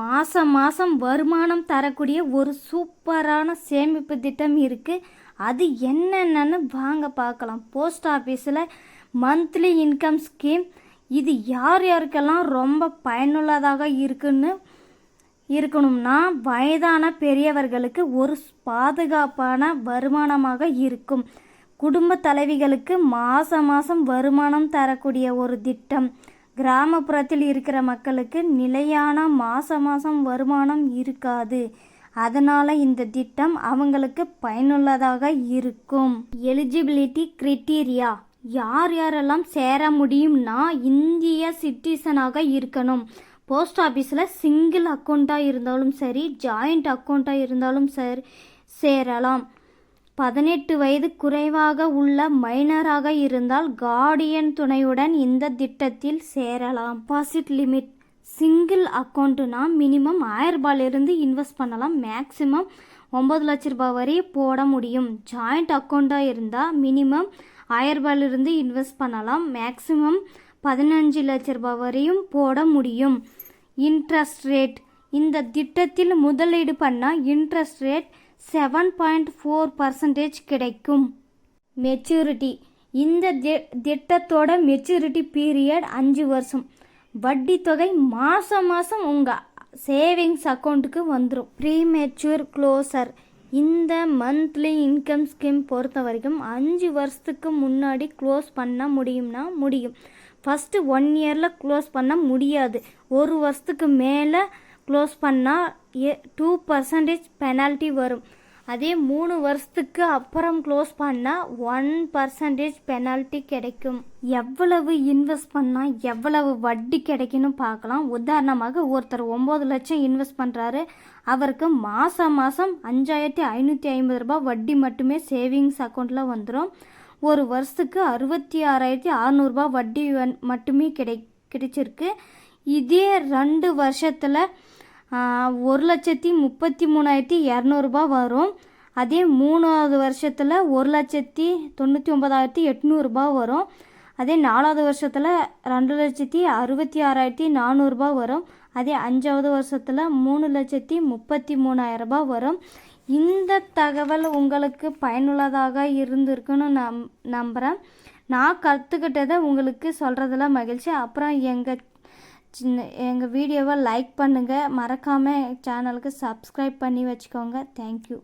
மாதம் மாதம் வருமானம் தரக்கூடிய ஒரு சூப்பரான சேமிப்பு திட்டம் இருக்குது. அது என்னென்னு வாங்க பார்க்கலாம். போஸ்ட் ஆஃபீஸில் மந்த்லி இன்கம் ஸ்கீம். இது யார் யாருக்கெல்லாம் ரொம்ப பயனுள்ளதாக இருக்கணும்னா வயதான பெரியவர்களுக்கு ஒரு பாதுகாப்பான வருமானமாக இருக்கும். குடும்ப தலைவிகளுக்கு மாதம் வருமானம் தரக்கூடிய ஒரு திட்டம். கிராமப்புறத்தில் இருக்கிற மக்களுக்கு நிலையான மாதம் வருமானம் இருக்காது. அதனால் இந்த திட்டம் அவங்களுக்கு பயனுள்ளதாக இருக்கும். எலிஜிபிலிட்டி கிரைட்டீரியா: யார் யாரெல்லாம் சேர முடியும்னா இந்திய சிட்டிசனாக இருக்கணும். போஸ்ட் ஆஃபீஸில் சிங்கிள் அக்கௌண்ட்டாக இருந்தாலும் சரி, ஜாயிண்ட் அக்கௌண்ட்டாக இருந்தாலும் சரி சேரலாம். 18 வயது குறைவாக உள்ள மைனராக இருந்தால் கார்டியன் துணையுடன் இந்த திட்டத்தில் சேரலாம். டெபாசிட் லிமிட்: சிங்கிள் அக்கௌண்ட்டுனா மினிமம் 1000 ரூபாயிலிருந்து இன்வெஸ்ட் பண்ணலாம். மேக்ஸிமம் 9 லட்ச ரூபாய் வரை போட முடியும். ஜாயிண்ட் அக்கௌண்ட்டாக இருந்தால் மினிமம் 1000 ரூபாயிலிருந்து இன்வெஸ்ட் பண்ணலாம். மேக்ஸிமம் 15 லட்ச ரூபாய் வரையும் போட முடியும். இன்ட்ரெஸ்ட் ரேட்: இந்த திட்டத்தில் முதலீடு பண்ணால் இன்ட்ரெஸ்ட் ரேட் 7.4% கிடைக்கும். மெச்சூரிட்டி: இந்த திட்டத்தோட மெச்சூரிட்டி பீரியட் 5 வருஷம். வட்டி தொகை மாதம் உங்கள் சேவிங்ஸ் அக்கௌண்ட்டுக்கு வந்துடும். ப்ரீமெச்சூர் க்ளோசர்: இந்த மந்த்லி இன்கம் ஸ்கீம் பொறுத்த வரைக்கும் 5 வருஷத்துக்கு முன்னாடி க்ளோஸ் பண்ண முடியும்னா முடியும். ஃபஸ்ட்டு 1 இயரில் க்ளோஸ் பண்ண முடியாது. 1 வருஷத்துக்கு மேலே க்ளோஸ் பண்ணால் 2% பெனால்ட்டி வரும். அதே 3 வருஷத்துக்கு அப்புறம் க்ளோஸ் பண்ணால் 1% பெனால்ட்டி கிடைக்கும். எவ்வளவு இன்வெஸ்ட் பண்ணால் எவ்வளவு வட்டி கிடைக்குன்னு பார்க்கலாம். உதாரணமாக ஒருத்தர் 9 லட்சம் இன்வெஸ்ட் பண்ணுறாரு. அவருக்கு மாதம் 5550 ரூபாய் வட்டி மட்டுமே சேவிங்ஸ் அக்கௌண்ட்டில் வந்துடும். ஒரு வருஷத்துக்கு 66,600 ரூபாய் வட்டி மட்டுமே கிடைச்சிருக்கு. இதே 2 வருஷத்தில் 1,33,200 ரூபாய் வரும். அதே 3வது வருஷத்தில் 1,99,800 ரூபாய் வரும். அதே 4வது வருஷத்தில் 2,66,400 ரூபாய் வரும். அதே 5வது வருஷத்தில் 3,33,000 ரூபாய் வரும். இந்த தகவல் உங்களுக்கு பயனுள்ளதாக இருந்திருக்குன்னு நம்புகிறேன். நான் கற்றுக்கிட்டதை உங்களுக்கு சொல்கிறதுல மகிழ்ச்சி. அப்புறம் எங்கள் வீடியோவை லைக் பண்ணுங்கள். மறக்காமல் சேனலுக்கு சப்ஸ்கிரைப் பண்ணி வச்சுக்கோங்க. தேங்க்யூ.